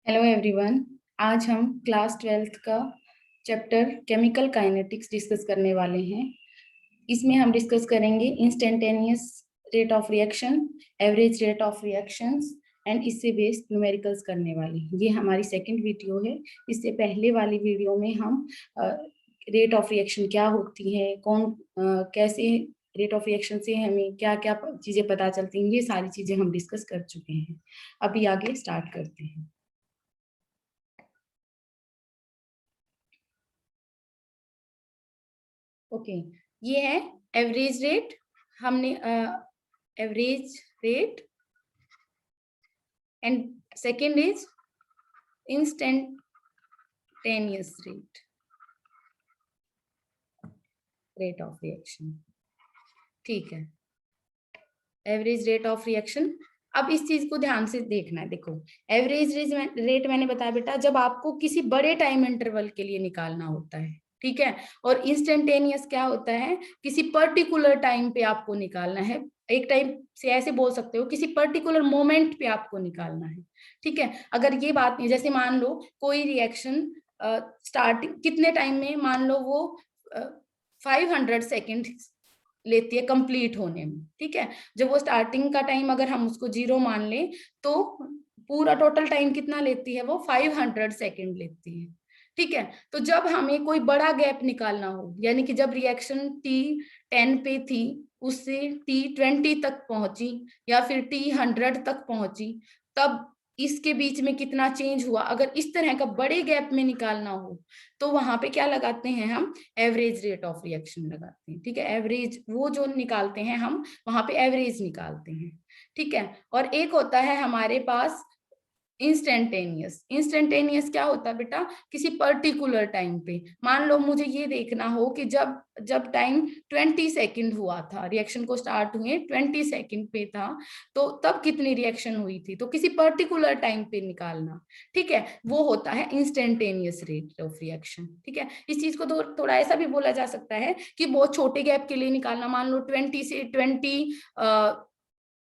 Hello everyone. आज हम class 12th का चैप्टर केमिकल काइनेटिक्स डिस्कस करने वाले हैं। इसमें हम डिस्कस करेंगे instantaneous rate of reaction, average rate of reactions and इससे बेस्ड न्यूमेरिकल्स करने वाले हैं। ये हमारी सेकंड वीडियो है। इससे पहले वाली वीडियो में हम रेट ऑफ रिएक्शन क्या होती है, कैसे रेट ऑफ रिएक्शन से हमें क्या क्या चीजें पता चलती हैं, ये सारी चीजें हम डिस्कस कर चुके हैं। अभी आगे स्टार्ट करते हैं। ओके, ये है एवरेज रेट। हमने average rate and second is instantaneous rate of reaction. ठीक है, एवरेज रेट ऑफ रिएक्शन। अब इस चीज को ध्यान से देखना है। देखो, एवरेज रेट मैंने बताया बेटा, जब आपको किसी बड़े टाइम इंटरवल के लिए निकालना होता है, ठीक है। और इंस्टेंटेनियस क्या होता है, किसी पर्टिकुलर टाइम पे आपको निकालना है। एक टाइम से ऐसे बोल सकते हो, किसी पर्टिकुलर मोमेंट पे आपको निकालना है, ठीक है। अगर ये बात नहीं, जैसे मान लो कोई रिएक्शन स्टार्टिंग कितने टाइम में, मान लो वो 500 सेकेंड लेती है कंप्लीट होने में, ठीक है। जब वो स्टार्टिंग का टाइम अगर हम उसको 0 मान लें, तो पूरा टोटल टाइम कितना लेती है, वो 500 सेकेंड लेती है, ठीक है। तो जब हमें कोई बड़ा गैप निकालना हो, यानी कि जब रिएक्शन T10 पे थी, उससे T20 तक पहुंची या फिर T100 तक पहुंची, तब इसके बीच में कितना चेंज हुआ, अगर इस तरह का बड़े गैप में निकालना हो, तो वहां पे क्या लगाते हैं हम, एवरेज रेट ऑफ रिएक्शन लगाते हैं, ठीक है। एवरेज वो जो निकालते हैं हम, वहां पे एवरेज निकालते हैं, ठीक है। और एक होता है हमारे पास इंस्टेंटेनियस क्या होता है बेटा, किसी पर्टिकुलर टाइम पे। मान लो मुझे ये देखना हो कि जब जब टाइम 20 सेकेंड हुआ था, रिएक्शन को स्टार्ट हुए 20 सेकेंड पे था, तो तब कितनी रिएक्शन हुई थी, तो किसी पर्टिकुलर टाइम पे निकालना, ठीक है। वो होता है इंस्टेंटेनियस रेट ऑफ रिएक्शन, ठीक है। इस चीज को थोड़ा ऐसा भी बोला जा सकता है कि बहुत छोटे गैप के लिए निकालना, मान लो 20 से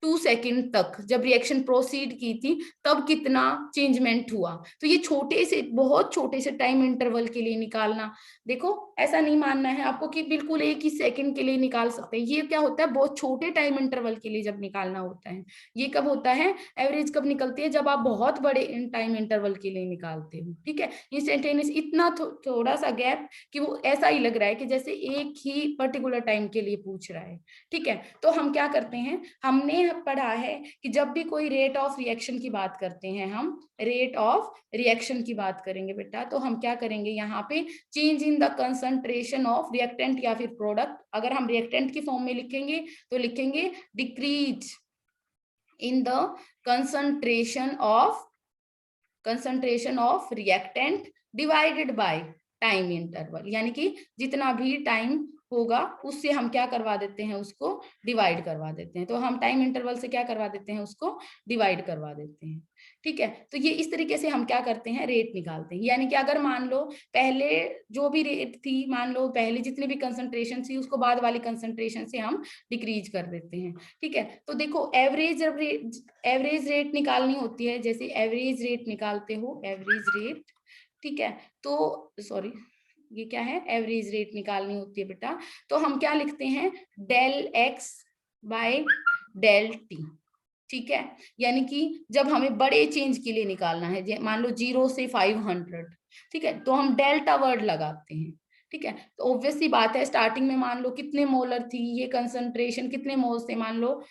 2 सेकेंड तक जब रिएक्शन प्रोसीड की थी, तब कितना चेंजमेंट हुआ। तो ये छोटे से, बहुत छोटे से टाइम इंटरवल के लिए निकालना। देखो, ऐसा नहीं मानना है आपको कि बिल्कुल एक ही सेकंड के लिए निकाल सकते हैं। ये क्या होता है, बहुत छोटे टाइम इंटरवल के लिए जब निकालना होता है। ये कब होता है, एवरेज कब निकलती है, जब आप बहुत बड़े टाइम इंटरवल के लिए निकालते हो, ठीक है। इंस्टेंटेनियस इतना थोड़ा सा गैप कि वो ऐसा ही लग रहा है कि जैसे एक ही पर्टिकुलर टाइम के लिए पूछ रहा है, ठीक है। तो हम क्या करते हैं, हमने पढ़ा है कि जब भी कोई रेट ऑफ रिएक्शन की बात करते हैं, हम रेट ऑफ रिएक्शन की बात करेंगे बेटा, तो हम क्या करेंगे, यहाँ पे change in the concentration of reactant या फिर प्रोडक्ट। अगर हम रिएक्टेंट की फॉर्म में लिखेंगे तो लिखेंगे decrease in the concentration of reactant divided by time interval, यानी कि जितना भी टाइम होगा उससे हम क्या करवा देते हैं, उसको डिवाइड करवा देते हैं। तो हम टाइम इंटरवल से क्या करवा देते हैं, उसको डिवाइड करवा देते हैं, ठीक है। तो ये इस तरीके से हम क्या करते हैं, रेट निकालते हैं। यानी कि अगर मान लो पहले जो भी रेट थी, मान लो पहले जितनी भी कंसंट्रेशन थी, उसको बाद वाली कंसंट्रेशन से हम डिक्रीज कर देते हैं, ठीक है। तो देखो, एवरेज रेट निकालनी होती है, जैसे एवरेज रेट निकालते हो, एवरेज रेट, ठीक है। तो सॉरी, ये क्या है, एवरेज रेट निकालनी होती है बेटा, तो हम क्या लिखते हैं, del x by del t, ठीक है। यानी कि जब हमें बड़े चेंज के लिए निकालना है, मान लो 0 से 500, ठीक है, तो हम डेल्टा वर्ड लगाते हैं, ठीक है। तो ऑब्वियस सी बात है, स्टार्टिंग में मान लो कितने मोलर थी ये कंसंट्रेशन, कितने मोल से, मान लो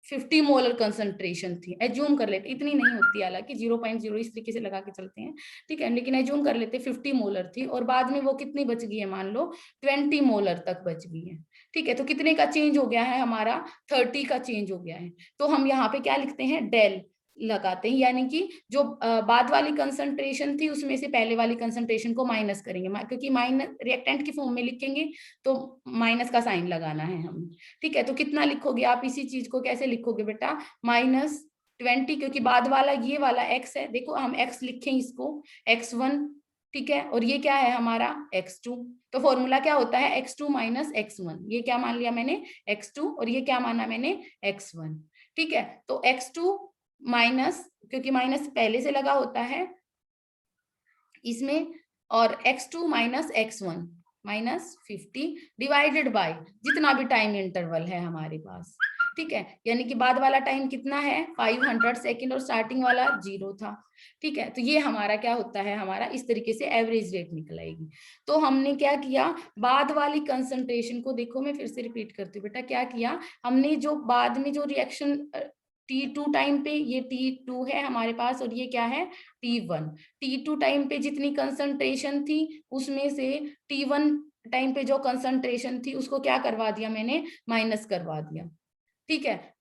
50 मोलर कंसंट्रेशन थी, एज्यूम कर लेते, इतनी नहीं होती हालांकि, 0.0 इस तरीके से लगा के चलते हैं, ठीक है, लेकिन एज्यूम कर लेते 50 मोलर थी, और बाद में वो कितनी बच गई है, मान लो 20 मोलर तक बच गई है, ठीक है। तो कितने का चेंज हो गया है हमारा, 30 का चेंज हो गया है। तो हम यहाँ पे क्या लिखते हैं, डेल लगाते हैं, यानी कि जो बाद वाली कंसंट्रेशन थी उसमें से पहले वाली कंसंट्रेशन को माइनस करेंगे, क्योंकि माइनस रिएक्टेंट की फॉर्म में लिखेंगे तो माइनस का साइन लगाना है हमें, ठीक है। तो कितना लिखोगे आप, इसी चीज को कैसे लिखोगे बेटा, -20, क्योंकि बाद वाला ये वाला x है, देखो हम x लिखें इसको x1, ठीक है, और ये क्या है हमारा x2। तो फॉर्मूला क्या होता है, x2 माइनस x1, ये क्या मान लिया मैंने, x2, और ये क्या माना मैंने, x1, ठीक है। तो x2 माइनस, क्योंकि माइनस पहले से लगा होता है इसमें, और x2 minus x1 minus 50 divided by जितना भी टाइम इंटरवल है हमारे पास, ठीक है। यानी कि बाद वाला टाइम कितना है 500 सेकेंड और स्टार्टिंग वाला 0 था, ठीक है। तो ये हमारा क्या होता है, हमारा इस तरीके से एवरेज रेट निकल आएगी। तो हमने क्या किया, बाद वाली कंसंट्रेशन को देखो, मैं फिर से रिपीट करती हूँ बेटा, क्या किया हमने, जो बाद में जो रिएक्शन T2 टाइम पे, ये T2 है हमारे पास और ये क्या है T1। T2 टाइम पे जितनी कंसंट्रेशन थी उसमें से T1 टाइम पे जो कंसंट्रेशन थी उसको क्या करवा दिया मैंने, माइनस करवा दिया, ठीक है।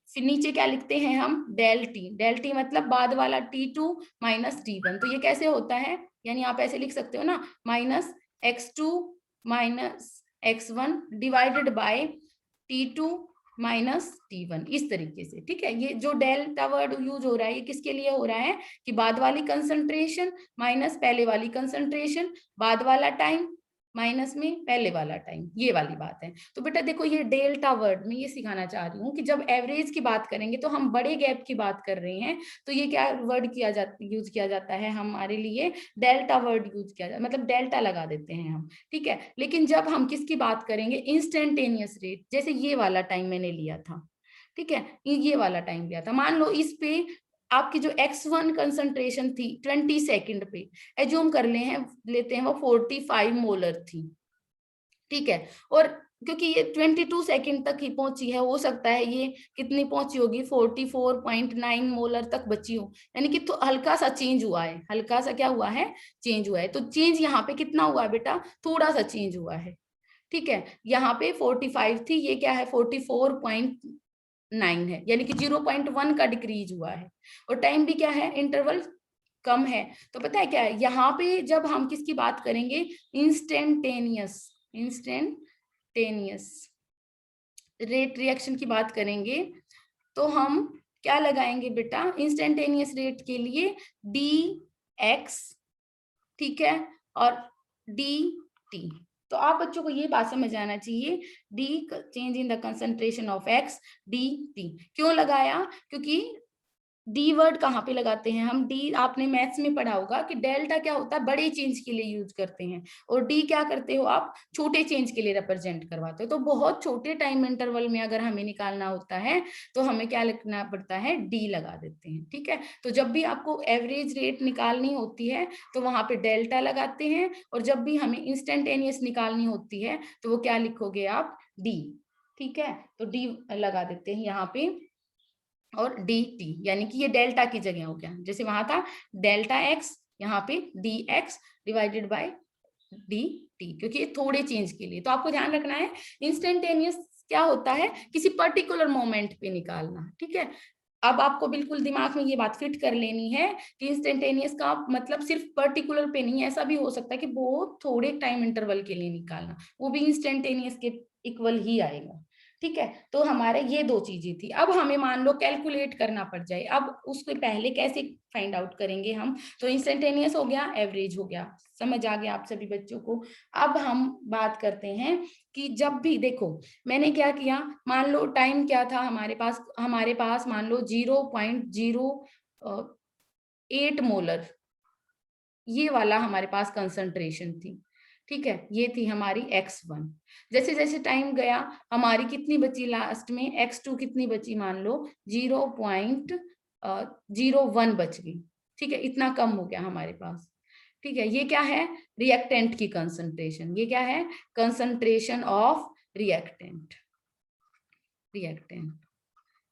फिर नीचे क्या लिखते हैं हम, डेल टी, डेल टी मतलब बाद वाला T2 माइनस T1। तो ये कैसे होता है, यानी आप ऐसे लिख सकते हो ना, minus x2 minus x1 divided by T2 minus T1, इस तरीके से, ठीक है। ये जो डेल्टा वर्ड यूज हो रहा है ये किसके लिए हो रहा है, कि बाद वाली कंसंट्रेशन माइनस पहले वाली कंसंट्रेशन, बाद वाला टाइम माइनस में पहले वाला टाइम, ये वाली बात है। तो बेटा देखो, ये डेल्टा वर्ड में ये सिखाना चाह रही हूँ कि जब एवरेज की बात करेंगे तो हम बड़े गैप की बात कर रहे हैं, तो ये क्या वर्ड यूज किया जाता है हमारे लिए, डेल्टा वर्ड यूज किया जाता है, मतलब डेल्टा लगा देते हैं हम, ठीक है। लेकिन जब हम किसकी बात करेंगे, इंस्टेंटेनियस रेट, जैसे ये वाला टाइम मैंने लिया था, ठीक है, ये वाला टाइम लिया था, मान लो इस पे आपकी जो x1 कंसंट्रेशन थी 20 सेकंड पे, एज्यूम कर लेते हैं वो 45 मोलर थी, ठीक है। और क्योंकि ये 22 सेकंड तक ही पहुंची है, हो सकता है ये कितनी पहुंची होगी 44.9 मोलर तक बची हो, यानी कि तो हल्का सा चेंज हुआ है, हल्का सा क्या हुआ है, चेंज हुआ है। तो चेंज यहाँ पे कितना हुआ है बेटा, थोड़ा सा चेंज हुआ है, ठीक है। यहाँ पे 45 थी, ये क्या है 44.9 है, यानी कि 0.1 का डिक्रीज हुआ है। और टाइम भी क्या है, इंटरवल कम है। तो पता है क्या है, यहाँ पे जब हम किसकी बात करेंगे, इंस्टेंटेनियस, इंस्टेंटेनियस रेट रिएक्शन की बात करेंगे, तो हम क्या लगाएंगे बेटा, इंस्टेंटेनियस रेट के लिए डी एक्स, ठीक है, और डी टी। तो आप बच्चों को ये बात समझ आना चाहिए, D change in the concentration of x, D T क्यों लगाया, क्योंकि डी वर्ड कहाँ पे लगाते हैं हम, डी आपने मैथ्स में पढ़ा होगा कि डेल्टा क्या होता है, बड़े चेंज के लिए यूज करते हैं, और डी क्या करते हो आप, छोटे चेंज के लिए रिप्रेजेंट करवाते हो। तो बहुत छोटे टाइम इंटरवल में अगर हमें निकालना होता है तो हमें क्या लिखना पड़ता है, डी लगा देते हैं, ठीक है। तो जब भी आपको एवरेज रेट निकालनी होती है तो वहां पे डेल्टा लगाते हैं, और जब भी हमें इंस्टेंटेनियस निकालनी होती है तो वो क्या लिखोगे आप, डी, ठीक है। तो डी लगा देते हैं यहाँ पे, और डी टी, यानी कि ये डेल्टा की जगह हो गया, जैसे वहां था डेल्टा एक्स, यहाँ पे D x divided by D T, क्योंकि ये थोड़े चेंज के लिए। तो आपको ध्यान रखना है, इंस्टेंटेनियस क्या होता है, किसी पर्टिकुलर मोमेंट पे निकालना, ठीक है। अब आपको बिल्कुल दिमाग में ये बात फिट कर लेनी है कि इंस्टेंटेनियस का मतलब सिर्फ पर्टिकुलर पे नहीं, ऐसा भी हो सकता है कि बहुत थोड़े टाइम इंटरवल के लिए निकालना, वो भी इंस्टेंटेनियस के इक्वल ही आएगा, ठीक है। तो हमारे ये दो चीजें थी। अब हमें मान लो कैलकुलेट करना पड़ जाए, अब उसके पहले कैसे फाइंड आउट करेंगे हम, तो इंस्टेंटेनियस हो गया, एवरेज हो गया, समझ आ गया आप सभी बच्चों को। अब हम बात करते हैं कि जब भी देखो मैंने क्या किया, मान लो टाइम क्या था हमारे पास मान लो 0.08 मोलर, ये वाला हमारे पास कंसंट्रेशन थी, ठीक है। ये थी हमारी x1। जैसे जैसे टाइम गया हमारी कितनी बची लास्ट में, x2 कितनी बची, मान लो 0.01 बच गई, ठीक है। इतना कम हो गया हमारे पास, ठीक है। ये क्या है, रिएक्टेंट की कंसंट्रेशन, ये क्या है, कंसंट्रेशन ऑफ रिएक्टेंट, रिएक्टेंट,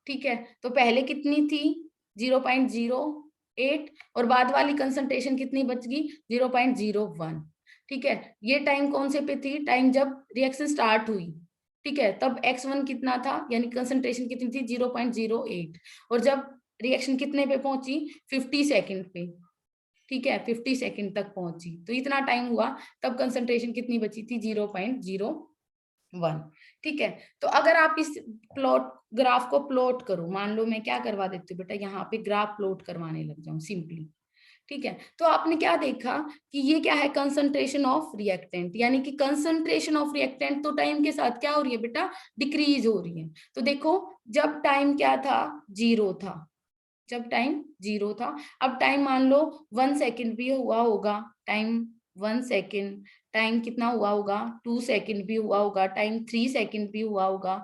ठीक है। तो पहले कितनी थी 0.08, और बाद वाली कंसंट्रेशन कितनी बच गई 0.01, ठीक है। ये टाइम कौन से पे थी, टाइम जब रिएक्शन स्टार्ट हुई, ठीक है, तब x1 कितना था, यानी कंसंट्रेशन कितनी थी 0.08, और जब रिएक्शन कितने पे पहुंची 50 सेकंड पे, ठीक है, 50 सेकंड तक पहुंची, तो इतना टाइम हुआ, तब कंसंट्रेशन कितनी बची थी 0.01, ठीक है। तो अगर आप इस ग्राफ को प्लॉट करो, मान लो मैं क्या करवा देती हूँ बेटा, यहाँ पे ग्राफ प्लॉट करवाने लग जाऊं सिंपली, ठीक है। तो आपने क्या देखा कि ये क्या है, कंसंट्रेशन ऑफ रिएक्टेंट, यानी कि कंसंट्रेशन ऑफ रिएक्टेंट तो टाइम के साथ क्या हो रही है बेटा, डिक्रीज हो रही है। तो देखो जब टाइम क्या था, जीरो था, जब टाइम 0 था। अब टाइम मान लो 1 सेकंड भी हुआ होगा, टाइम 1 सेकंड, टाइम कितना हुआ होगा 2 सेकंड भी हुआ होगा, टाइम 3 सेकंड भी हुआ होगा,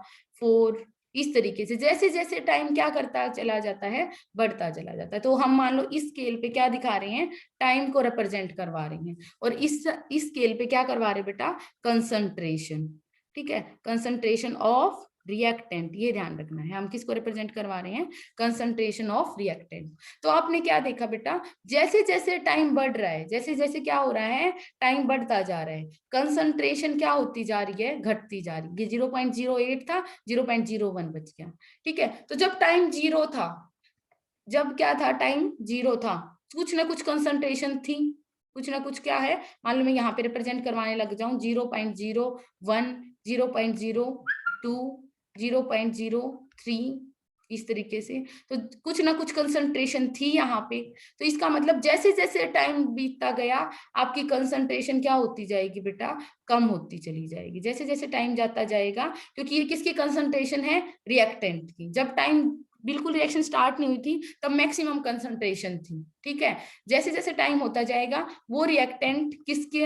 4, इस तरीके से जैसे जैसे टाइम क्या करता चला जाता है, बढ़ता चला जाता है। तो हम मान लो इस स्केल पे क्या दिखा रहे हैं, टाइम को रिप्रेजेंट करवा रहे हैं, और इस स्केल पे क्या करवा रहे हैं बेटा, कंसंट्रेशन। ठीक है, कंसंट्रेशन ऑफ रिएक्टेंट, ये ध्यान रखना है, हम किसको रिप्रेजेंट करवा रहे हैं, कंसंट्रेशन ऑफ रिएक्टेंट। तो आपने क्या देखा बेटा, जैसे जैसे टाइम बढ़ रहा है, जैसे जैसे क्या हो रहा है, टाइम बढ़ता जा रहा है, कंसंट्रेशन क्या होती जा रही है, घटती जा रही है। 0.08 था, 0.01 बच गया। ठीक है, तो जब टाइम 0 था, जब क्या था, टाइम 0 था, कुछ ना कुछ कंसंट्रेशन थी, कुछ ना कुछ क्या है, मान लो मैं यहाँ पे रिप्रेजेंट करवाने लग जाऊं 0.01, 0.02, 0.03, इस तरीके से, तो कुछ ना कुछ कंसंट्रेशन थी यहाँ पे। तो इसका मतलब जैसे जैसे टाइम बीतता गया, आपकी कंसंट्रेशन क्या होती जाएगी बेटा, कम होती चली जाएगी, जैसे जैसे टाइम जाता जाएगा, क्योंकि ये किसकी कंसंट्रेशन है, रिएक्टेंट की। जब टाइम बिल्कुल रिएक्शन स्टार्ट नहीं हुई थी तब मैक्सिमम कंसंट्रेशन थी। ठीक है, जैसे जैसे टाइम होता जाएगा, वो रिएक्टेंट किसके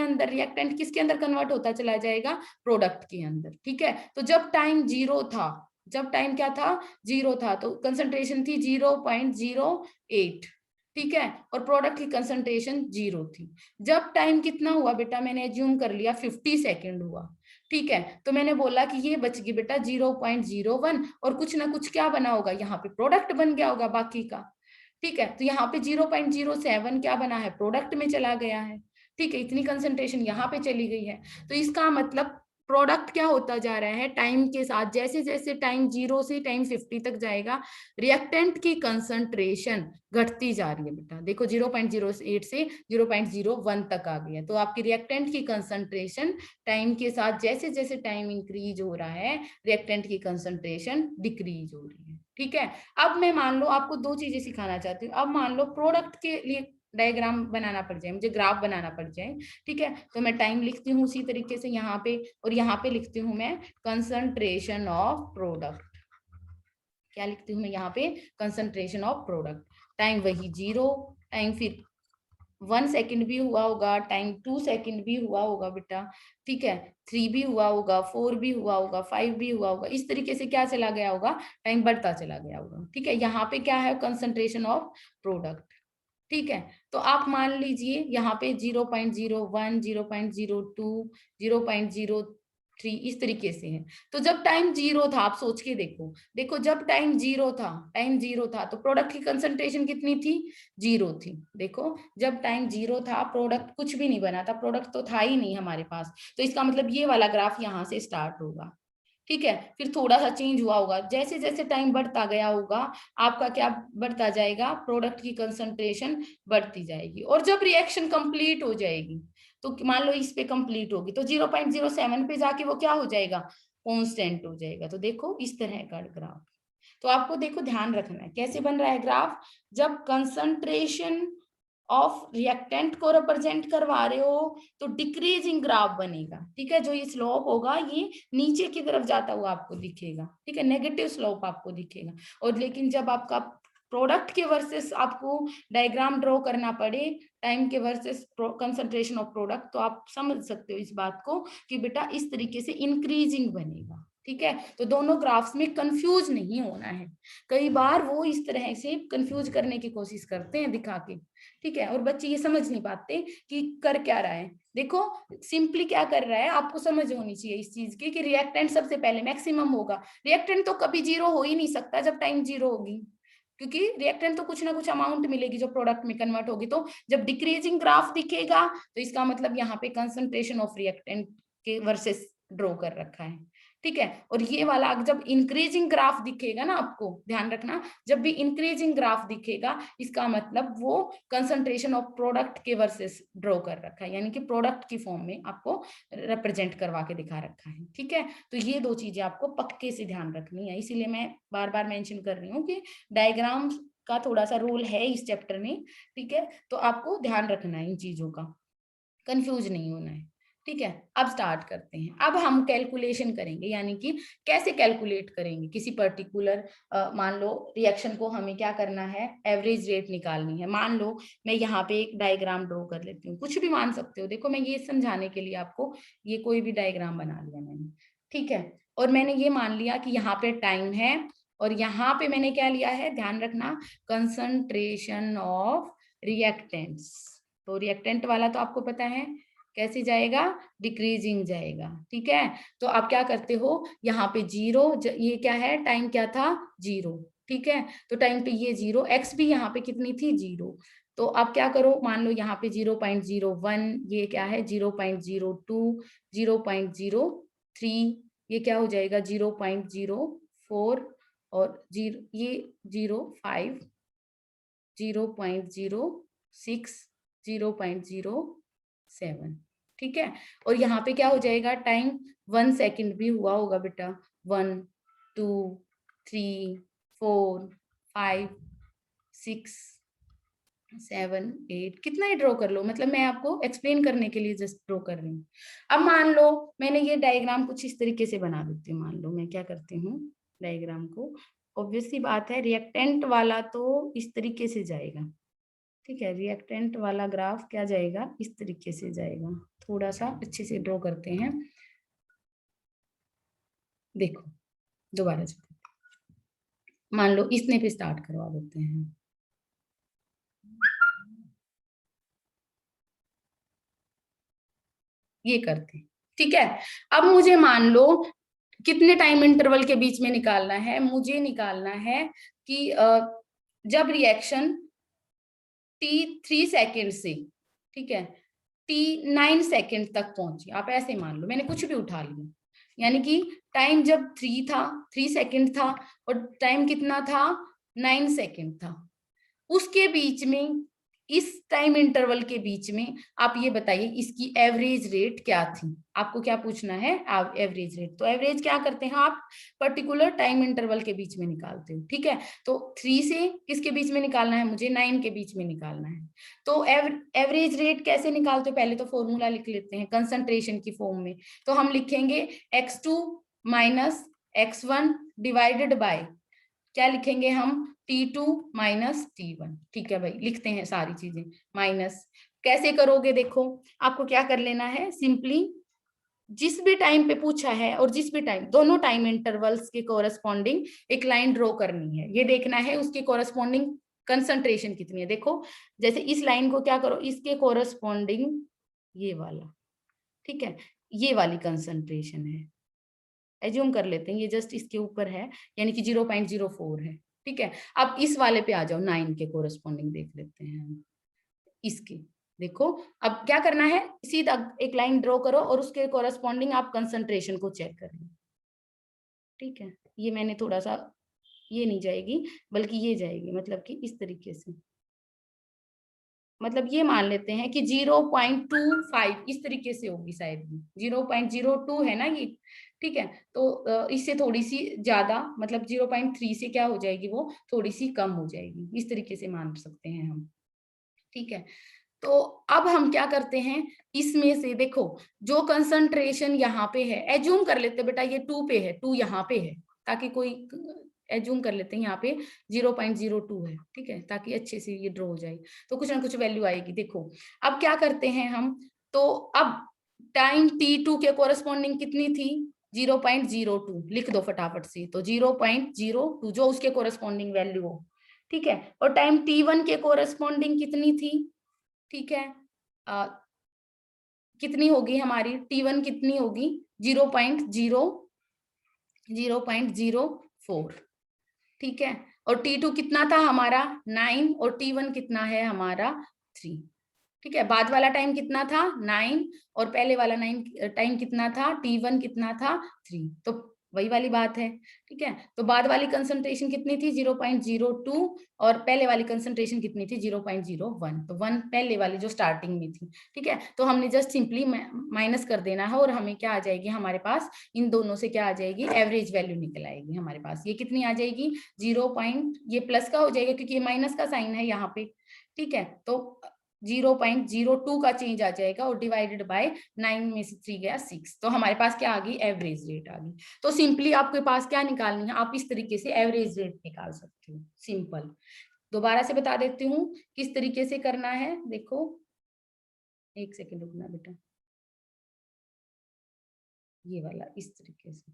अंदर कन्वर्ट होता चला जाएगा, प्रोडक्ट के अंदर। ठीक है, तो जब टाइम 0 था, जब टाइम क्या था, 0 था, तो कंसंट्रेशन थी 0.08। ठीक है, और प्रोडक्ट की कंसंट्रेशन 0 थी। जब टाइम कितना हुआ बेटा, मैंने एज्यूम कर लिया 50 सेकेंड हुआ। ठीक है, तो मैंने बोला कि ये बच गई बेटा 0.01, और कुछ ना कुछ क्या बना होगा, यहाँ पे प्रोडक्ट बन गया होगा बाकी का। ठीक है, तो यहाँ पे 0.07 क्या बना है, प्रोडक्ट में चला गया है। ठीक है, इतनी कंसंट्रेशन यहाँ पे चली गई है। तो इसका मतलब प्रोडक्ट क्या होता जा रहा है, टाइम के साथ जैसे जैसे टाइम 0 से टाइम 50 तक जाएगा, रिएक्टेंट की कंसंट्रेशन घटती जा रही है बेटा। देखो 0.08 से 0.01 तक आ गया, तो आपकी रिएक्टेंट की कंसंट्रेशन टाइम के साथ जैसे जैसे टाइम इंक्रीज हो रहा है, रिएक्टेंट की कंसंट्रेशन डिक्रीज हो रही है। ठीक है, अब मैं मान लो आपको दो चीजें सिखाना चाहती हूँ। अब मान लो प्रोडक्ट के लिए डायग्राम बनाना पड़ जाए, मुझे ग्राफ बनाना पड़ जाए। ठीक है, तो मैं टाइम लिखती हूँ उसी तरीके से यहाँ पे, और यहाँ पे लिखती हूँ मैं कंसंट्रेशन ऑफ प्रोडक्ट। क्या लिखती हूँ मैं यहाँ पे, कंसंट्रेशन ऑफ प्रोडक्ट। टाइम वही 0, टाइम फिर 1 सेकंड भी हुआ होगा, टाइम 2 सेकंड भी हुआ होगा बेटा। ठीक है, 3 भी हुआ होगा, 4 भी हुआ होगा, 5 भी हुआ होगा, इस तरीके से क्या चला गया होगा, टाइम बढ़ता चला गया होगा। ठीक है, यहाँ पे क्या है, कंसंट्रेशन ऑफ प्रोडक्ट। ठीक है, तो आप मान लीजिए यहाँ पे 0.01, 0.02, 0.03, इस तरीके से है। तो जब टाइम 0 था, आप सोच के देखो, देखो जब टाइम 0 था, टाइम 0 था, तो प्रोडक्ट की कंसंट्रेशन कितनी थी, 0 थी। देखो जब टाइम 0 था, प्रोडक्ट कुछ भी नहीं बना था, प्रोडक्ट तो था ही नहीं हमारे पास। तो इसका मतलब ये वाला ग्राफ यहाँ से स्टार्ट होगा। ठीक है, फिर थोड़ा सा चेंज हुआ होगा, जैसे जैसे टाइम बढ़ता गया होगा, आपका क्या बढ़ता जाएगा, प्रोडक्ट की कंसंट्रेशन बढ़ती जाएगी। और जब रिएक्शन कंप्लीट हो जाएगी, तो मान लो इस पे कंप्लीट होगी, तो 0.07 पे जाके वो क्या हो जाएगा, कांस्टेंट हो जाएगा। तो देखो इस तरह का ग्राफ। तो आपको देखो ध्यान रखना है कैसे बन रहा है ग्राफ, जब कंसंट्रेशन ऑफ रिएक्टेंट को रिप्रेजेंट करवा रहे हो तो डिक्रीजिंग ग्राफ बनेगा। ठीक है, जो ये स्लोप होगा ये नीचे की तरफ जाता हुआ आपको दिखेगा। ठीक है, नेगेटिव स्लोप आपको दिखेगा। और लेकिन जब आपका प्रोडक्ट के वर्सेस आपको डायग्राम ड्रॉ करना पड़े, टाइम के वर्सेस कंसंट्रेशन ऑफ प्रोडक्ट, तो आप समझ सकते हो इस बात को कि बेटा इस तरीके से इंक्रीजिंग बनेगा। ठीक है, तो दोनों ग्राफ्स में कंफ्यूज नहीं होना है। कई बार वो इस तरह से कंफ्यूज करने की कोशिश करते हैं दिखा के। ठीक है, और बच्चे ये समझ नहीं पाते कि कर क्या रहा है। देखो सिंपली क्या कर रहा है, आपको समझ होनी चाहिए इस चीज की कि रिएक्टेंट सबसे पहले मैक्सिमम होगा। रिएक्टेंट तो कभी 0 हो ही नहीं सकता जब टाइम 0 होगी, क्योंकि रिएक्टेंट तो कुछ ना कुछ अमाउंट मिलेगी जो प्रोडक्ट में कन्वर्ट होगी। तो जब डिक्रीजिंग ग्राफ दिखेगा तो इसका मतलब यहाँ पे कंसंट्रेशन ऑफ रिएक्टेंट के वर्सेस ड्रॉ कर रखा है। ठीक है, और ये वाला जब इंक्रीजिंग ग्राफ दिखेगा ना, आपको ध्यान रखना, जब भी इंक्रीजिंग ग्राफ दिखेगा इसका मतलब वो कंसंट्रेशन ऑफ प्रोडक्ट के वर्सेस ड्रॉ कर रखा है, यानी कि प्रोडक्ट की फॉर्म में आपको रिप्रेजेंट करवा के दिखा रखा है। ठीक है, तो ये दो चीजें आपको पक्के से ध्यान रखनी है, इसीलिए मैं बार बार मेंशन कर रही हूँ कि डायग्राम का थोड़ा सा रोल है इस चैप्टर में। ठीक है, तो आपको ध्यान रखना है इन चीजों का, कंफ्यूज नहीं होना है। ठीक है, अब स्टार्ट करते हैं। अब हम कैलकुलेशन करेंगे, यानी कि कैसे कैलकुलेट करेंगे किसी पर्टिकुलर मान लो रिएक्शन को हमें क्या करना है, एवरेज रेट निकालनी है। मान लो मैं यहाँ पे एक डायग्राम ड्रॉ कर लेती हूँ, कुछ भी मान सकते हो। देखो मैं ये समझाने के लिए आपको ये कोई भी डायग्राम बना लिया मैंने, ठीक है। और मैंने ये मान लिया कि यहाँ पे टाइम है और यहाँ पे मैंने क्या लिया है, ध्यान रखना, कंसंट्रेशन ऑफ रिएक्टेंट्स। तो रिएक्टेंट वाला तो आपको पता है कैसे जाएगा, डिक्रीजिंग जाएगा, ठीक है। तो आप क्या करते हो, यहाँ पे जीरो, ये क्या है, टाइम क्या था, जीरो, ठीक है। तो टाइम पे ये जीरो, एक्स भी यहाँ पे कितनी थी, जीरो। तो आप क्या करो, मान लो यहाँ पे 0.01, ये क्या है 0.02, 0.03, ये क्या हो जाएगा 0.04, और जीरो ये 0.5, 0.06, 0.07, ठीक है। और यहाँ पे क्या हो जाएगा, टाइम 1 सेकेंड भी हुआ होगा बेटा, 1 2 3 4 5 6 7 8, कितना ही ड्रॉ कर लो, मतलब मैं आपको एक्सप्लेन करने के लिए जस्ट ड्रॉ कर रही हूँ। अब मान लो मैंने ये डायग्राम कुछ इस तरीके से बना देती हूँ। मान लो मैं क्या करती हूँ, डायग्राम को, ऑब्वियस सी बात है रिएक्टेंट वाला तो इस तरीके से जाएगा, ठीक है। रिएक्टेंट वाला ग्राफ क्या जाएगा, इस तरीके से जाएगा। थोड़ा सा अच्छे से ड्रॉ करते हैं, देखो दोबारा से, मान लो इसने पे स्टार्ट करवा देते हैं, ये करते हैं, ठीक है। अब मुझे मान लो कितने टाइम इंटरवल के बीच में निकालना है, मुझे निकालना है कि जब रिएक्शन T3 सेकेंड से, ठीक है, T9 सेकेंड तक पहुंची, आप ऐसे मान लो मैंने कुछ भी उठा लिया, यानी कि टाइम जब 3 सेकेंड था और टाइम कितना था, 9 सेकेंड था, उसके बीच में, इस टाइम इंटरवल के बीच में आप ये बताइए इसकी एवरेज रेट क्या थी। आपको क्या पूछना है, एवरेज रेट। तो एवरेज क्या करते हैं आप, पर्टिकुलर टाइम इंटरवल के बीच में निकालते हो, ठीक है। तो 3 से किसके बीच में निकालना है, मुझे 9 के बीच में निकालना है। तो एवरेज रेट कैसे निकालते हो, पहले तो फॉर्मूला लिख लेते हैं कंसंट्रेशन की फॉर्म में। तो हम लिखेंगे x2 minus x1 divided by, क्या लिखेंगे हम, T2 माइनस T1, ठीक है भाई, लिखते हैं सारी चीजें, माइनस। कैसे करोगे, देखो आपको क्या कर लेना है, सिंपली जिस भी टाइम पे पूछा है और जिस भी टाइम, दोनों टाइम इंटरवल्स के कोरस्पॉन्डिंग एक लाइन ड्रॉ करनी है, ये देखना है उसके कोरस्पॉन्डिंग कंसंट्रेशन कितनी है। देखो जैसे इस लाइन को क्या करो, इसके कोरस्पॉन्डिंग ये वाला, ठीक है, ये वाली कंसंट्रेशन है, एज्यूम कर लेते हैं ये जस्ट इसके ऊपर है, यानी कि 0.04 है, ठीक है। अब इस वाले पे आ जाओ, 9 के कोरस्पॉन्डिंग देख लेते हैं हम इसके। देखो अब क्या करना है, सीधा एक लाइन ड्रॉ करो और उसके कोरस्पॉन्डिंग आप कंसंट्रेशन को चेक कर लो, ठीक है। ये मैंने थोड़ा सा, ये नहीं जाएगी बल्कि ये जाएगी, मतलब कि इस तरीके से, मतलब ये मान लेते हैं कि 0.25 इस तरीके से होगी शायद, 0.02 है ना ये, ठीक है। तो इससे थोड़ी सी ज्यादा, मतलब 0.3 से क्या हो जाएगी, वो थोड़ी सी कम हो जाएगी, इस तरीके से मान सकते हैं हम, ठीक है। तो अब हम क्या करते हैं, इसमें से देखो जो कंसंट्रेशन यहाँ पे है, एज्यूम कर लेते बेटा ये 2 पे है, 2 यहाँ पे है, ताकि कोई, एज्यूम कर लेते हैं यहाँ पे 0.02 है, ठीक है, ताकि अच्छे से ये ड्रॉ हो जाए, तो कुछ ना कुछ वैल्यू आएगी। देखो अब क्या करते हैं हम, तो अब टाइम T2 के कोरस्पॉन्डिंग कितनी थी, 0.02 लिख दो फटाफट से, तो 0.02 जो उसके कोरस्पॉन्डिंग वैल्यू हो, ठीक है। और टाइम T1 के कोरस्पॉन्डिंग कितनी थी, ठीक है, कितनी होगी हमारी T1 कितनी होगी, 0.04, ठीक है। और T2 कितना था हमारा 9, और T1 कितना है हमारा 3, ठीक है। बाद वाला टाइम कितना था 9, और पहले वाला 9 टाइम कितना था, T1 कितना था 3, तो वही वाली बात है, ठीक है। तो बाद वाली कंसंट्रेशन कितनी थी 0.02, और पहले वाली कंसंट्रेशन कितनी थी 0.01, तो 1 पहले वाली जो स्टार्टिंग में थी, ठीक है। तो हमने जस्ट सिंपली माइनस कर देना है, और हमें क्या आ जाएगी हमारे पास, इन दोनों से क्या आ जाएगी, एवरेज वैल्यू निकल आएगी हमारे पास। ये कितनी आ जाएगी, 0. ये प्लस का हो जाएगा क्योंकि ये माइनस का साइन है यहाँ पे, ठीक है। तो 0.02 का चेंज आ जाएगा और डिवाइडेड बाय 9 में से 3 गया 6, तो हमारे पास क्या आ गई, एवरेज रेट आ गई। तो सिंपली आपके पास क्या निकालनी है, आप इस तरीके से एवरेज रेट निकाल सकते हो, सिंपल। दोबारा से बता देती हूँ किस तरीके से करना है। देखो, एक सेकेंड रुकना बेटा, ये वाला इस तरीके से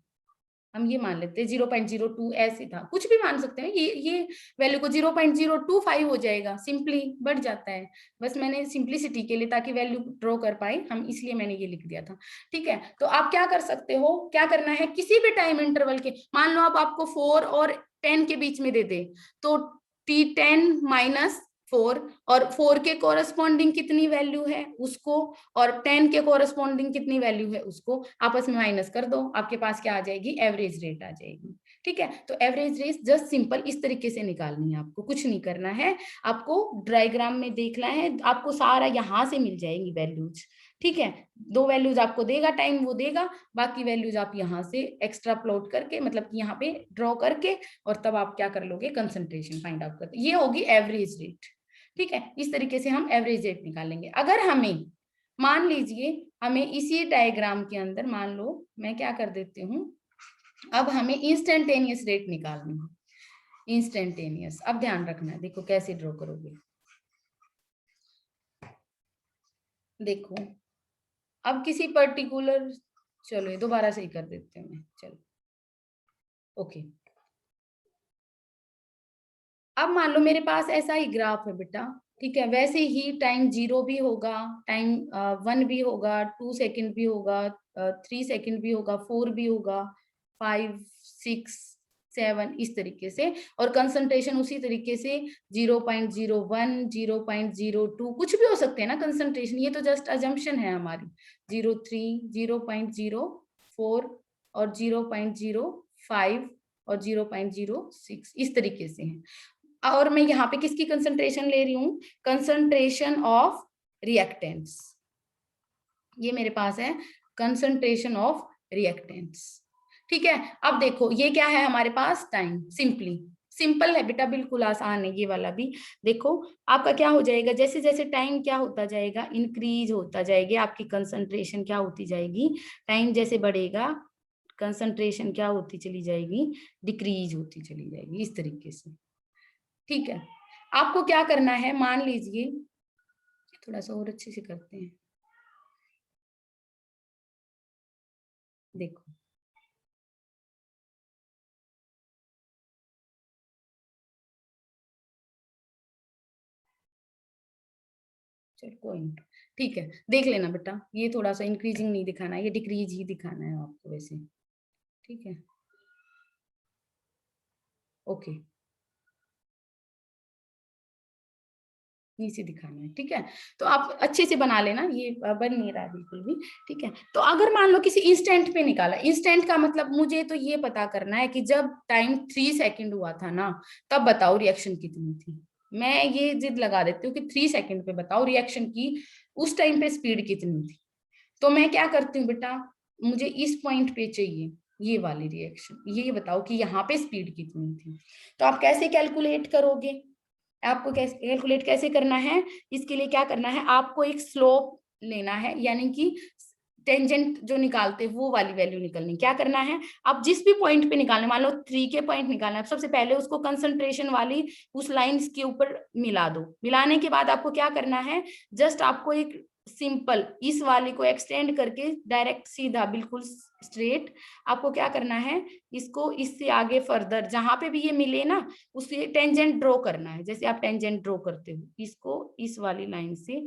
हम ये मान लेते हैं 0.02, ऐसे था, कुछ भी मान सकते हैं, ये वैल्यू को 0.025 हो जाएगा, सिंपली बढ़ जाता है। बस मैंने सिंपलिसिटी के लिए, ताकि वैल्यू ड्रॉ कर पाए हम, इसलिए मैंने ये लिख दिया था। ठीक है, तो आप क्या कर सकते हो, क्या करना है, किसी भी टाइम इंटरवल के, मान लो अब आपको 4 और 10 के बीच में दे दे, तो T10 माइनस 4, और 4 के कोरस्पॉन्डिंग कितनी वैल्यू है उसको, और 10 के कोरस्पॉन्डिंग कितनी वैल्यू है उसको आपस में माइनस कर दो, आपके पास क्या आ जाएगी, एवरेज रेट आ जाएगी। ठीक है, तो एवरेज रेट जस्ट सिंपल इस तरीके से निकालनी है, आपको कुछ नहीं करना है, आपको डायग्राम में देखना है, आपको सारा यहां से मिल जाएंगी वैल्यूज। ठीक है, 2 वैल्यूज आपको देगा टाइम, वो देगा, बाकी वैल्यूज आप यहाँ से एक्स्ट्रा प्लॉट करके, मतलब यहाँ पे ड्रॉ करके, और तब आप क्या कर लोगे, कंसंट्रेशन फाइंड आउट करते, ये होगी एवरेज रेट। ठीक है, इस तरीके से हम एवरेज रेट निकालेंगे। अगर हमें, मान लीजिए हमें इसी डायग्राम के अंदर, मान लो मैं क्या कर देती हूँ, अब हमें इंस्टेंटेनियस रेट निकालनी है, इंस्टेंटेनियस। अब ध्यान रखना है, देखो कैसे ड्रॉ करोगे, देखो अब किसी पर्टिकुलर, चलो ये दोबारा से ही कर देते हैं मैं, चलो ओके। अब मान लो मेरे पास ऐसा ही ग्राफ है बेटा, ठीक है, वैसे ही टाइम 0 भी होगा, टाइम 1 भी होगा, 2 सेकंड भी होगा, 3 सेकंड भी होगा, 4 भी होगा, 5, 6, 7, इस तरीके से, और कंसंट्रेशन उसी तरीके से 0.01, 0.02, कुछ भी हो सकते हैं ना कंसंट्रेशन, ये तो जस्ट अजम्पशन है हमारी, 0.3, 0.04 और 0.05 और 0.06, इस तरीके से है। और मैं यहाँ पे किसकी कंसंट्रेशन ले रही हूँ, कंसंट्रेशन ऑफ रिएक्टेंट्स, ये मेरे पास है कंसंट्रेशन ऑफ रिएक्टेंट्स। ठीक है, अब देखो ये क्या है हमारे पास, टाइम, सिंपल है बेटा, बिल्कुल आसान है ये वाला भी। देखो आपका क्या हो जाएगा, जैसे जैसे टाइम क्या होता जाएगा, इंक्रीज होता जाएगा, आपकी कंसंट्रेशन क्या होती जाएगी, टाइम जैसे बढ़ेगा कंसंट्रेशन क्या होती चली जाएगी, डिक्रीज होती चली जाएगी, इस तरीके से। ठीक है, आपको क्या करना है, मान लीजिए थोड़ा सा और अच्छे से करते हैं, देखो चलो कोई नहीं, ठीक है, देख लेना बेटा, ये थोड़ा सा इंक्रीजिंग नहीं दिखाना है, ये डिक्रीज ही दिखाना है आपको वैसे। ठीक है, ओके, नीचे दिखाना है। ठीक है, तो आप अच्छे से बना लेना, ये बन नहीं रहा है बिल्कुल भी। ठीक है, तो अगर मान लो किसी इंस्टेंट पे निकाला, इंस्टेंट का मतलब मुझे तो ये पता करना है कि जब टाइम 3 सेकंड हुआ था ना, तब बताओ रिएक्शन कितनी थी। मैं ये जिद लगा देती हूँ कि 3 सेकंड पे बताओ रिएक्शन की उस टाइम पे स्पीड कितनी थी। तो मैं क्या करती हूँ बेटा, मुझे इस पॉइंट पे चाहिए ये वाली रिएक्शन, ये बताओ कि यहाँ पे स्पीड कितनी थी। तो आप कैसे कैलकुलेट करोगे, आपको कैसे कैलकुलेट कैसे करना है, इसके लिए क्या करना है, आपको एक स्लोप लेना है, यानी कि टेंजेंट जो निकालते हैं वो वाली वैल्यू निकलनी। क्या करना है, आप जिस भी पॉइंट पे निकालना, मान लो 3 के पॉइंट निकालना है, सबसे पहले उसको कंसंट्रेशन वाली उस लाइन के ऊपर मिला दो। मिलाने के बाद आपको क्या करना है, जस्ट आपको एक सिंपल इस वाले को एक्सटेंड करके डायरेक्ट सीधा बिल्कुल स्ट्रेट, आपको क्या करना है, इसको इससे आगे फर्दर जहां पे भी ये मिले ना, उससे टेंजेंट ड्रॉ करना है, जैसे आप टेंजेंट ड्रॉ करते हो, इसको इस वाली लाइन से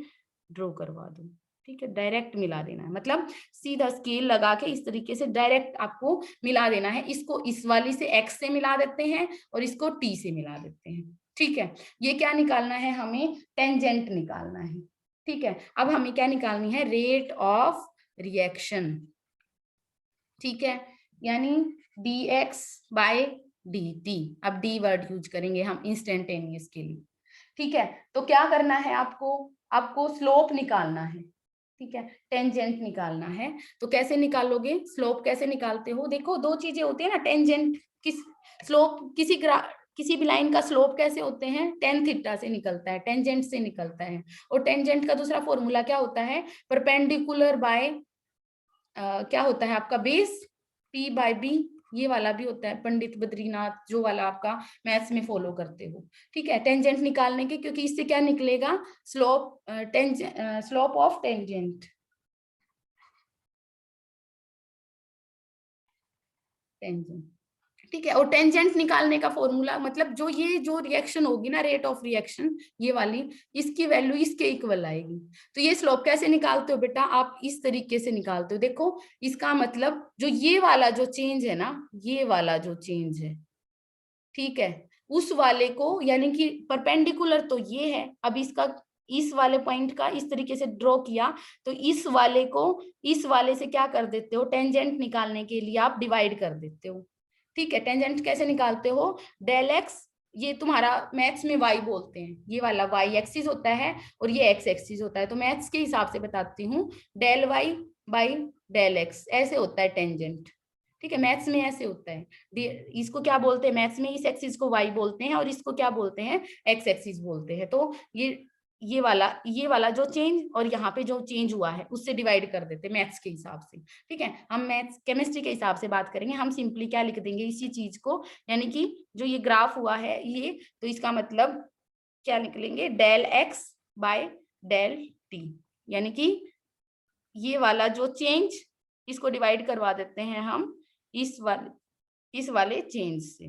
ड्रॉ करवा दो। ठीक है, डायरेक्ट मिला देना है, मतलब सीधा स्केल लगा के इस तरीके से डायरेक्ट आपको मिला देना है। इसको इस वाली से एक्स से मिला देते हैं और इसको टी से मिला देते हैं। ठीक है, ये क्या निकालना है, हमें टेंजेंट निकालना है। ठीक है, अब हमें क्या निकालनी है, रेट ऑफ रिएक्शन। ठीक है, यानी dx बाय dt, अब डी वर्ड यूज करेंगे हम इंस्टेंटेनियस के लिए। ठीक है, तो क्या करना है आपको, आपको स्लोप निकालना है। ठीक है, टेंजेंट निकालना है, तो कैसे निकालोगे, स्लोप कैसे निकालते हो, देखो दो चीजें होती है ना, टेंजेंट किस, स्लोप किसी किसी भी लाइन का स्लोप कैसे होते हैं, टेन थीटा से निकलता है, टेंजेंट से निकलता है। और टेंजेंट का दूसरा फॉर्मूला क्या होता है, परपेंडिकुलर बाय क्या होता है आपका बेस, P बाय B। ये वाला भी होता है पंडित बद्रीनाथ, जो वाला आपका मैथ्स में फॉलो करते हो। ठीक है, टेंजेंट निकालने के, क्योंकि इससे क्या निकलेगा, slope slope of tangent. Tangent, ठीक है। और टेंजेंट निकालने का फॉर्मूला मतलब जो रिएक्शन होगी ना, रेट ऑफ रिएक्शन ये वाली, इसकी वैल्यू इसके इक्वल आएगी। तो ये स्लोप कैसे निकालते हो बेटा, आप इस तरीके से निकालते हो। देखो इसका मतलब जो ये वाला जो चेंज है ना, ये वाला जो चेंज है, ठीक है, उस वाले को, यानी कि परपेंडिकुलर तो ये है, अब इसका इस वाले पॉइंट का इस तरीके से ड्रॉ किया, तो इस वाले को इस वाले से क्या कर देते हो, टेंजेंट निकालने के लिए आप डिवाइड कर देते हो। ठीक है, टेंजेंट कैसे निकालते हो, डेल एक्स, ये तुम्हारा मैथ्स में वाई बोलते हैं, ये वाला वाई एक्सिस होता है और ये एक्स एक्सिस होता है। तो मैथ्स के हिसाब से बताती हूँ, del y by del x ऐसे होता है टेंजेंट। ठीक है, मैथ्स में ऐसे होता है। इसको क्या बोलते हैं, मैथ्स में इस एक्सिस को वाई बोलते हैं और इसको क्या बोलते हैं, एक्स एक्सिस बोलते हैं। तो ये वाला जो चेंज और यहाँ पे जो चेंज हुआ है उससे डिवाइड कर देते हैं मैथ्स के हिसाब से। ठीक है, हम मैथ्स केमिस्ट्री के हिसाब से बात करेंगे, हम सिंपली क्या लिख देंगे इसी चीज को, यानी कि जो ये ग्राफ हुआ है ये, तो इसका मतलब क्या निकलेंगे, del x by del t, यानी कि ये वाला जो चेंज, इसको डिवाइड करवा देते हैं हम इस वाले चेंज से।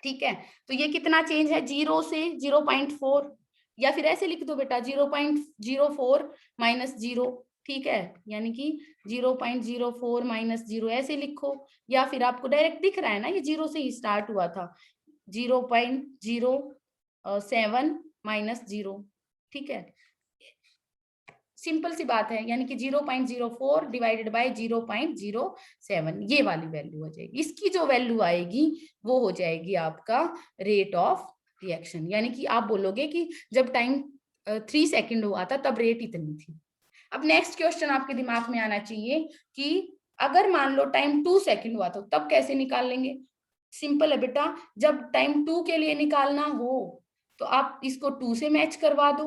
ठीक है, तो ये कितना चेंज है, 0 से 0.4, या फिर ऐसे लिख दो बेटा 0.04 माइनस 0। ठीक है, यानी कि 0.04 माइनस 0 ऐसे लिखो, या फिर आपको डायरेक्ट दिख रहा है ना, ये 0 से ही स्टार्ट हुआ था, 0.07 माइनस 0। ठीक है, सिंपल सी बात है, यानी कि 0.04 डिवाइडेड बाय 0.07, ये वाली वैल्यू हो जाएगी। इसकी जो वैल्यू आएगी वो हो जाएगी आपका रेट ऑफ रिएक्शन, यानी कि आप बोलोगे कि जब टाइम 3 सेकंड हुआ था तब रेट इतनी थी। अब नेक्स्ट क्वेश्चन आपके दिमाग में आना चाहिए कि अगर मान लो टाइम 2 सेकंड हुआ तो तब कैसे निकाल लेंगे। सिंपल है बेटा, जब टाइम 2 के लिए निकालना हो तो आप इसको 2 से मैच करवा दो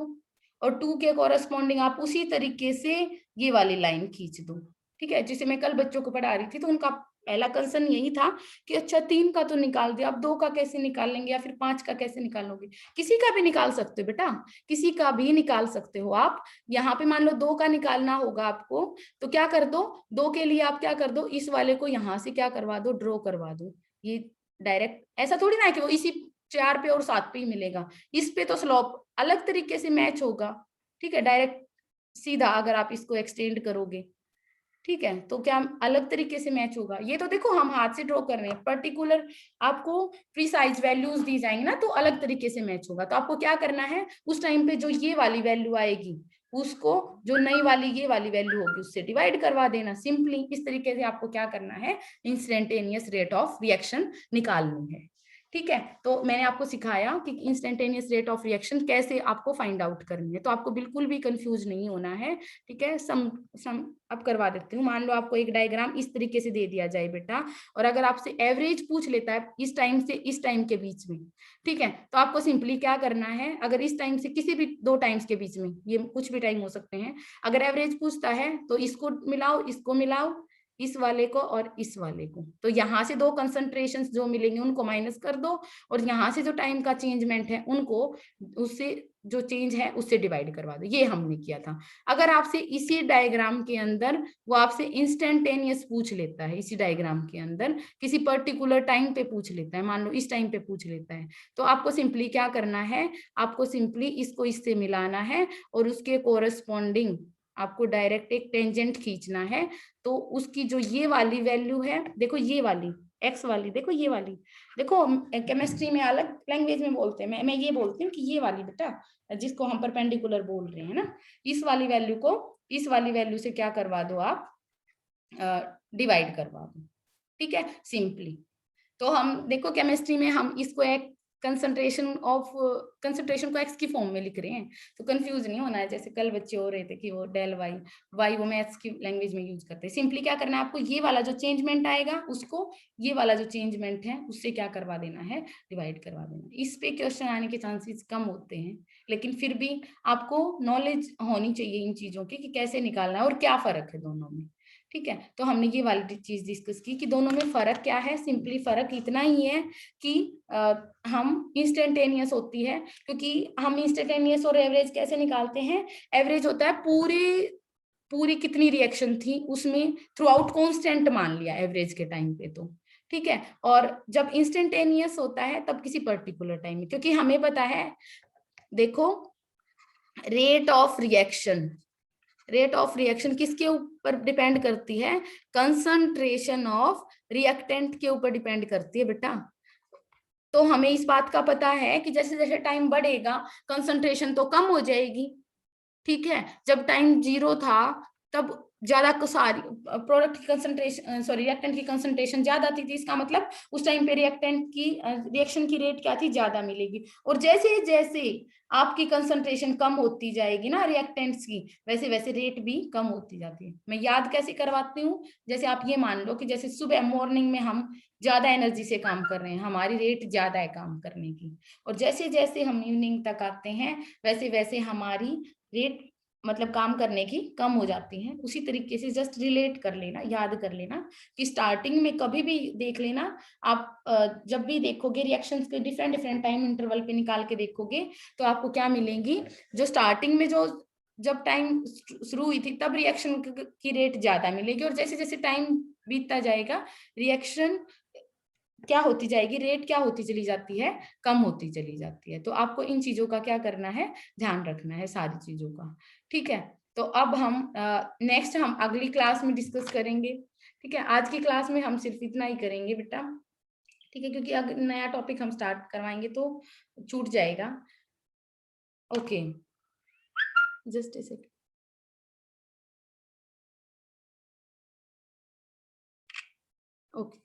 और 2 के कोरस्पॉन्डिंग आप उसी तरीके से ये वाली लाइन खींच दो। ठीक है, जैसे मैं कल बच्चों को पढ़ा रही थी तो उनका पहला कंसर्न यही था कि अच्छा 3 का तो निकाल दिया, अब 2 का कैसे निकाल लेंगे या फिर 5 का कैसे निकालोगे। किसी का भी निकाल सकते हो बेटा, किसी का भी निकाल सकते हो आप। यहाँ पे मान लो 2 का निकालना होगा आपको, तो क्या कर दो, 2 के लिए आप क्या कर दो, इस वाले को यहाँ से क्या करवा दो, ड्रॉ करवा दो। ये डायरेक्ट ऐसा थोड़ी ना है कि वो इसी 4 पे और 7 पे ही मिलेगा, इस पे तो स्लोप अलग तरीके से मैच होगा। ठीक है, डायरेक्ट सीधा अगर आप इसको एक्सटेंड करोगे, ठीक है, तो क्या अलग तरीके से मैच होगा। ये तो देखो हम हाथ से ड्रॉ कर रहे हैं, पर्टिकुलर आपको प्रीसाइज वैल्यूज दी जाएंगी ना तो अलग तरीके से मैच होगा। तो आपको क्या करना है, उस टाइम पे जो ये वाली वैल्यू आएगी उसको जो नई वाली ये वाली वैल्यू होगी उससे डिवाइड करवा देना। सिंपली इस तरीके से आपको क्या करना है, इंस्टेंटेनियस रेट ऑफ रिएक्शन निकालनी है। ठीक है, तो मैंने आपको सिखाया कि इंस्टेंटेनियस रेट ऑफ रिएक्शन कैसे आपको फाइंड आउट करनी है, तो आपको बिल्कुल भी कंफ्यूज नहीं होना है। ठीक है, सम अब करवा देती हूँ। मान लो आपको एक डायग्राम इस तरीके से दे दिया जाए बेटा, और अगर आपसे एवरेज पूछ लेता है इस टाइम से इस टाइम के बीच में, ठीक है, तो आपको सिंपली क्या करना है, अगर इस टाइम से किसी भी 2 टाइम्स के बीच में, ये कुछ भी टाइम हो सकते हैं, अगर एवरेज पूछता है तो इसको मिलाओ, इसको मिलाओ, इस वाले को और इस वाले को, तो यहाँ से 2 कंसंट्रेशंस जो मिलेंगे उनको माइनस कर दो, और यहाँ से जो टाइम का चेंजमेंट है उनको उससे जो चेंज है उससे डिवाइड करवा दो। ये हमने किया था। अगर आपसे इसी डायग्राम के अंदर वो आपसे इंस्टेंटेनियस पूछ लेता है, इसी डायग्राम के अंदर किसी पर्टिकुलर टाइम पे पूछ लेता है, मान लो इस टाइम पे पूछ लेता है, तो आपको सिंपली क्या करना है, आपको सिंपली इसको इससे मिलाना है और उसके कोरस्पॉन्डिंग आपको डायरेक्ट एक टेंजेंट खींचना है। तो उसकी जो ये वाली वैल्यू है, देखो ये वाली एक्स वाली, देखो ये वाली, देखो केमिस्ट्री में अलग लैंग्वेज में बोलते हैं, मैं ये बोलती हूँ कि ये वाली बेटा, जिसको हम परपेंडिकुलर बोल रहे हैं ना, इस वाली वैल्यू को इस वाली वैल्यू से क्या करवा दो आप, डिवाइड करवा दो। ठीक है, सिंपली। तो हम देखो केमिस्ट्री में हम इसको एक कंसंट्रेशन को एक्स की फॉर्म में लिख रहे हैं, तो कंफ्यूज नहीं होना है। जैसे कल बच्चे हो रहे थे कि वो डेल वाई, वाई वो मैथ्स की लैंग्वेज में यूज करते हैं। सिंपली क्या करना है आपको, ये वाला जो चेंजमेंट आएगा उसको ये वाला जो चेंजमेंट है उससे क्या करवा देना है, डिवाइड करवा देना। इस पे क्वेश्चन आने के चांसेस कम होते हैं, लेकिन फिर भी आपको नॉलेज होनी चाहिए इन चीजों की कि कैसे निकालना है और क्या फर्क है दोनों में। ठीक है, तो हमने ये वाली चीज डिस्कस की कि दोनों में फर्क क्या है। सिंपली फर्क इतना ही है कि हम इंस्टेंटेनियस होती है, क्योंकि हम इंस्टेंटेनियस और एवरेज कैसे निकालते हैं, एवरेज होता है पूरी कितनी रिएक्शन थी उसमें थ्रू आउट कॉन्स्टेंट मान लिया एवरेज के टाइम पे, तो ठीक है। और जब इंस्टेंटेनियस होता है तब किसी पर्टिकुलर टाइम में, क्योंकि हमें पता है, देखो रेट ऑफ रिएक्शन किसके ऊपर डिपेंड करती है, कंसंट्रेशन ऑफ रिएक्टेंट के ऊपर डिपेंड करती है बेटा। तो हमें इस बात का पता है कि जैसे जैसे टाइम बढ़ेगा कंसंट्रेशन तो कम हो जाएगी। ठीक है, जब टाइम 0 था तब ज्यादा सारी प्रोडक्ट की कंसंट्रेशन रिएक्टेंट की कंसंट्रेशन ज्यादा थी, इसका मतलब उस टाइम पे रिएक्टेंट की रिएक्शन की रेट क्या थी, ज्यादा मिलेगी। और जैसे जैसे आपकी कंसंट्रेशन कम होती जाएगी ना रिएक्टेंट्स की, वैसे वैसे रेट भी कम होती जाती है। मैं याद कैसे करवाती हूँ, जैसे आप ये मान लो कि जैसे सुबह मॉर्निंग में हम ज्यादा एनर्जी से काम कर रहे हैं, हमारी रेट ज्यादा है काम करने की, और जैसे जैसे हम इवनिंग तक आते हैं वैसे वैसे हमारी रेट मतलब काम करने की कम हो जाती है। उसी तरीके से जस्ट रिलेट कर लेना, याद कर लेना कि स्टार्टिंग में कभी भी देख लेना आप, जब भी देखोगे रिएक्शंस के डिफरेंट डिफरेंट टाइम इंटरवल पे निकाल के देखोगे तो आपको क्या मिलेंगी, जो स्टार्टिंग में जो जब टाइम शुरू हुई थी तब रिएक्शन की रेट ज्यादा मिलेगी, और जैसे जैसे टाइम बीतता जाएगा रिएक्शन क्या होती जाएगी, रेट क्या होती चली जाती है, कम होती चली जाती है। तो आपको इन चीजों का क्या करना है, ध्यान रखना है सारी चीजों का। ठीक है, तो अब हम नेक्स्ट हम अगली क्लास में डिस्कस करेंगे। ठीक है, आज की क्लास में हम सिर्फ इतना ही करेंगे बेटा। ठीक है, क्योंकि अगर नया टॉपिक हम स्टार्ट करवाएंगे तो छूट जाएगा। Okay, just a second. Okay.